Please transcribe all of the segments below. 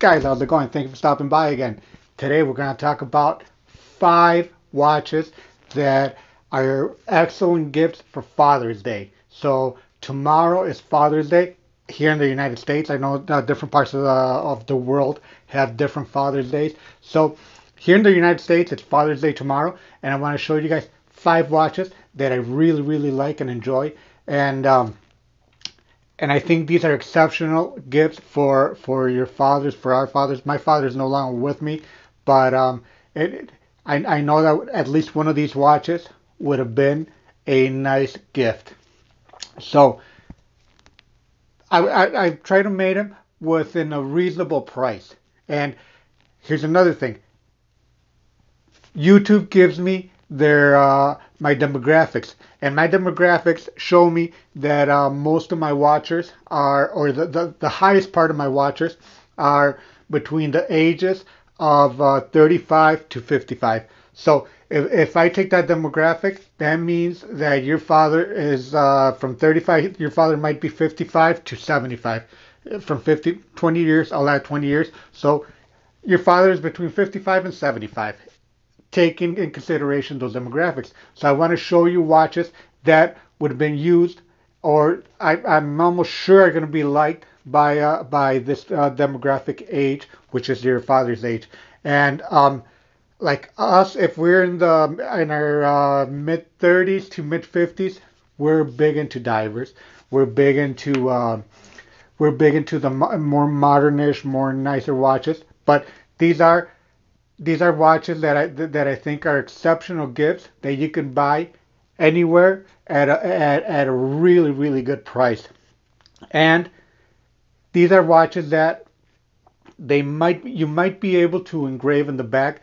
Guys, how's it going? Thank you for stopping by again. Today we're going to talk about 5 watches that are excellent gifts for Father's Day. So tomorrow is Father's Day here in the United States. I know different parts of the world have different Father's Days. So here in the United States, it's Father's Day tomorrow, and I want to show you guys 5 watches that I really like and enjoy. And I think these are exceptional gifts for your fathers, for our fathers. My father's no longer with me, but it, I know that at least one of these watches would have been a nice gift. So I try to make them within a reasonable price. And here's another thing. YouTube gives me their my demographics, and my demographics show me that most of my watchers are, or the highest part of my watchers are between the ages of 35 to 55. So if I take that demographic, that means that your father is from 35. Your father might be 55 to 75. From 20 years, I'll add 20 years. So your father is between 55 and 75, taking in consideration those demographics. So I want to show you watches that would have been used, or I'm almost sure are going to be liked by this demographic age, which is your father's age. And like us, if we're in our mid 30s to mid 50s, we're big into divers. We're big into the more modernish, more nicer watches. But these are these are watches that I think are exceptional gifts that you can buy anywhere at a really good price. And these are watches that you might be able to engrave in the back.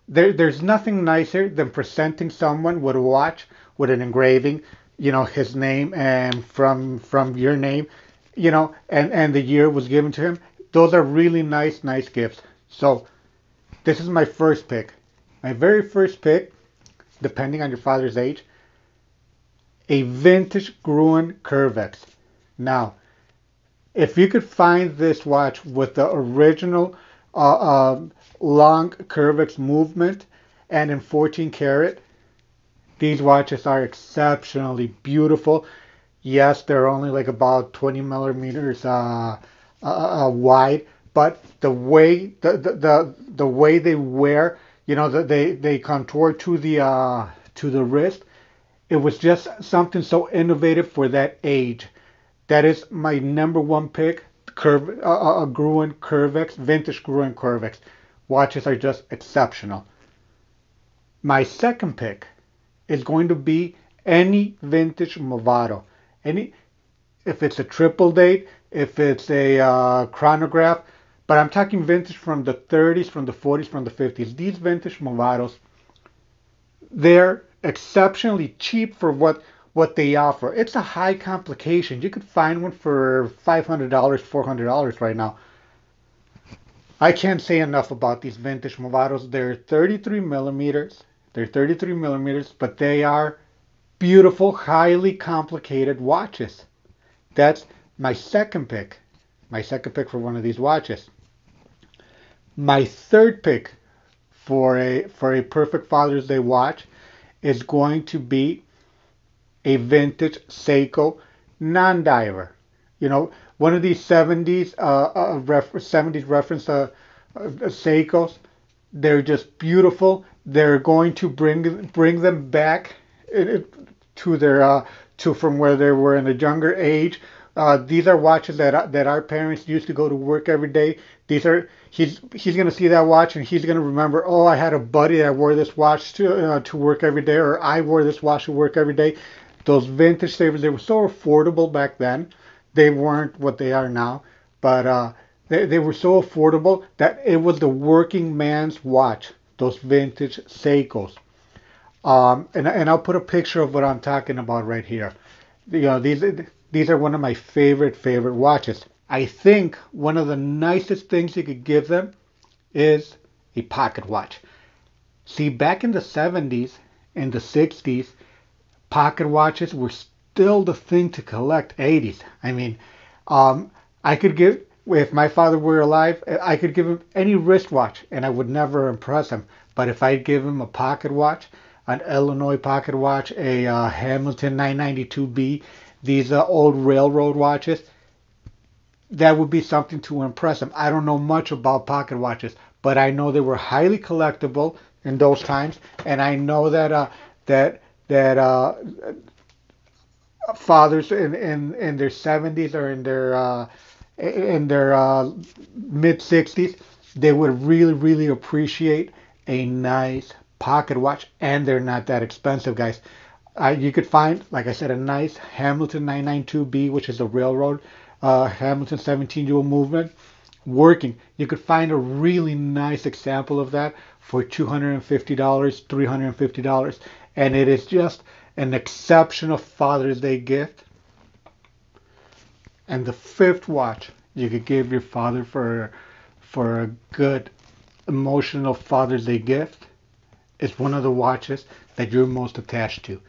There's nothing nicer than presenting someone with a watch with an engraving, his name and from your name, and the year was given to him. Those are really nice gifts. So this is my first pick. My very first pick, depending on your father's age, a vintage Gruen Curvex. Now, if you could find this watch with the original long Curvex movement and in 14 karat, these watches are exceptionally beautiful. Yes, they're only like about 20 millimeters wide, but the way they wear, they contour to the wrist. It was just something so innovative for that age. That is my number one pick. Gruen Curvex, vintage Gruen Curvex. Watches are just exceptional. My second pick is going to be any vintage Movado. Any, if it's a triple date, if it's a chronograph, but I'm talking vintage from the 30s, from the 40s, from the 50s. These vintage Movados, they're exceptionally cheap for what they offer. It's a high complication. You could find one for $500, $400 right now. I can't say enough about these vintage Movados. They're 33 millimeters. They're 33 millimeters, but they are beautiful, highly complicated watches. That's my second pick. My second pick for one of these watches. My third pick for a perfect Father's Day watch is going to be a vintage Seiko non-diver. One of these 70s 70s reference Seikos. They're just beautiful. They're going to bring them back to their to from where they were in a younger age. These are watches that our parents used to go to work every day. He's gonna see that watch and he's gonna remember. Oh, I had a buddy that wore this watch to work every day, or I wore this watch to work every day. Those vintage savers, they were so affordable back then. They weren't what they are now, but they were so affordable that it was the working man's watch. Those vintage Seikos. And I'll put a picture of what I'm talking about right here. These are one of my favorite watches. I think one of the nicest things you could give them is a pocket watch. See, back in the 70s and the 60s, pocket watches were still the thing to collect. 80s. I mean, I could give If my father were alive, I could give him any wristwatch and I would never impress him. But if I give him a pocket watch, an Illinois pocket watch, a Hamilton 992B, these old railroad watches, that would be something to impress him. I don't know much about pocket watches, but I know they were highly collectible in those times, and I know that fathers in their 70s or in their mid 60s, they would really appreciate a nice pocket watch, and they're not that expensive, guys. You could find, like I said, a nice Hamilton 992B, which is a railroad Hamilton 17 jewel movement working. You could find a really nice example of that for $250, $350, and it is just an exceptional Father's Day gift. And the fifth watch you could give your father for a good emotional Father's Day gift is one of the watches that you're most attached to.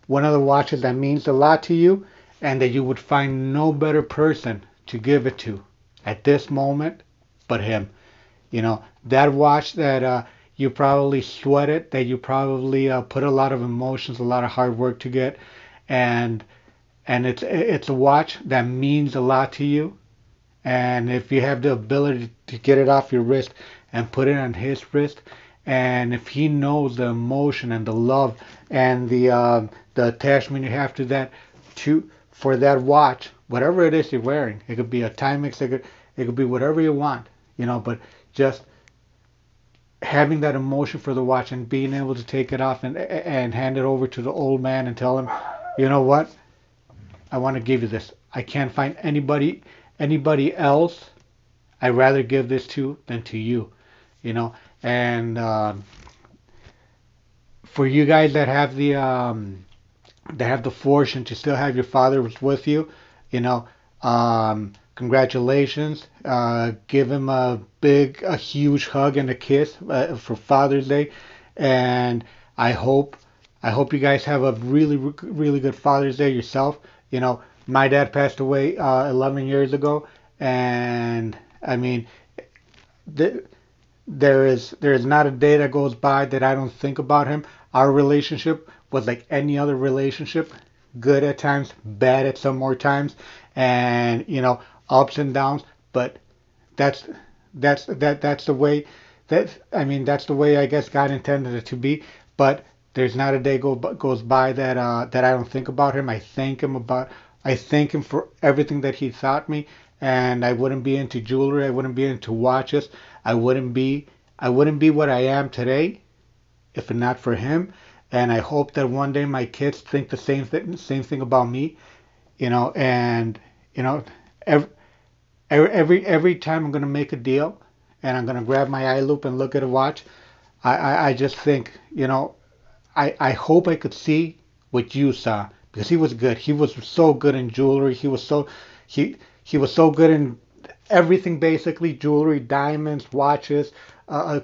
One of the watches that means a lot to you and that you would find no better person to give it to at this moment but him. That watch that you probably sweated, that you probably put a lot of emotions, a lot of hard work to get, and it's a watch that means a lot to you. And if you have the ability to get it off your wrist and put it on his wrist, and if he knows the emotion and the love and the attachment you have to that to for that watch, whatever it is you're wearing, it could be a Timex, it could be whatever you want, but just having that emotion for the watch and being able to take it off and hand it over to the old man and tell him, you know what, I want to give you this. I can't find anybody else I'd rather give this to than to you, and for you guys that have the fortune to still have your father with you, congratulations. Give him a huge hug and a kiss for Father's Day, and I hope I hope you guys have a really good Father's Day yourself. My dad passed away 11 years ago, and I mean, th- there is not a day that goes by that I don't think about him. Our relationship was like any other relationship, good at times, bad at some more times, and ups and downs. But that's that's the way that's the way I guess God intended it to be. But there's not a day goes by that I don't think about him. I thank him for everything that he taught me, and I wouldn't be into jewelry. I wouldn't be into watches. I wouldn't be I wouldn't be what I am today if not for him. And I hope that one day my kids think the same thing about me. And every every time I'm gonna make a deal, and I'm gonna grab my eye loop and look at a watch, I just think, I hope I could see what you saw because he was good. He was so good in jewelry. He was so good in everything basically jewelry, diamonds, watches,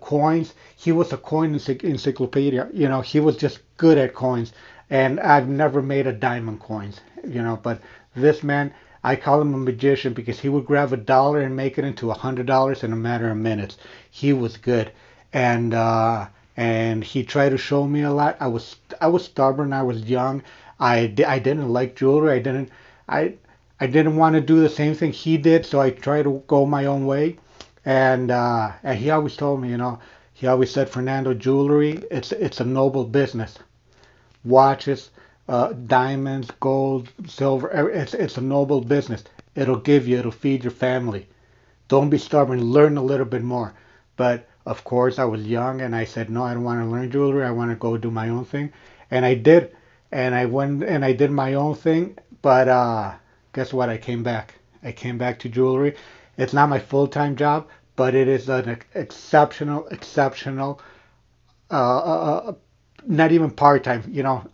coins. He was a coin encyclopedia. He was just good at coins. And I've never made a diamond coins. But this man, I call him a magician because he would grab $1 and make it into $100 in a matter of minutes. He was good, and he tried to show me a lot. I was stubborn. I was young. I didn't like jewelry. I I didn't want to do the same thing he did, so I tried to go my own way. And he always told me, he always said, Fernando, jewelry, it's a noble business. Watches, diamonds, gold, silver, it's a noble business. It'll feed your family. Don't be stubborn. Learn a little bit more. But of course, I was young, and I said, no, I don't want to learn jewelry. I want to go do my own thing, and I did. And I went and I did my own thing. But guess what? I came back. I came back to jewelry. It's not my full-time job, but it is an exceptional, uh, uh, uh, not even part-time.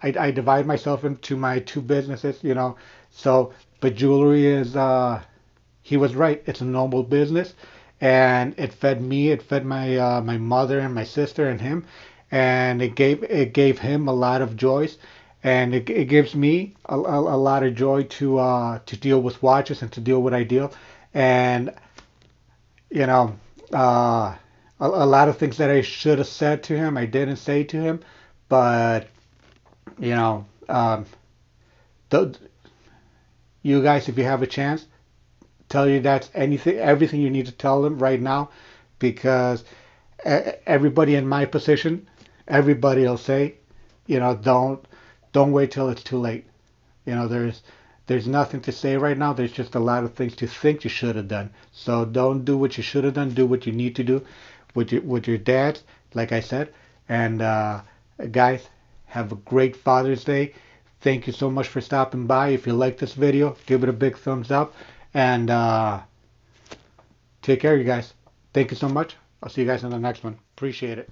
I divide myself into my two businesses. So, but jewelry is. He was right. It's a noble business, and it fed me. It fed my mother and my sister and him, and it gave him a lot of joys, and it gives me a lot of joy to deal with watches and to deal with what I deal. And you know, a lot of things that I should have said to him, I didn't say to him. But you know, th you guys, if you have a chance, tell you that's anything, everything you need to tell them right now, because everybody in my position, everybody will say, don't wait till it's too late. There's nothing to say right now. There's just a lot of things to think you should have done. So don't do what you should have done. Do what you need to do with your dad, like I said. And guys, have a great Father's Day. Thank you so much for stopping by. If you like this video, give it a big thumbs up. And take care, you guys. Thank you so much. I'll see you guys in the next one. Appreciate it.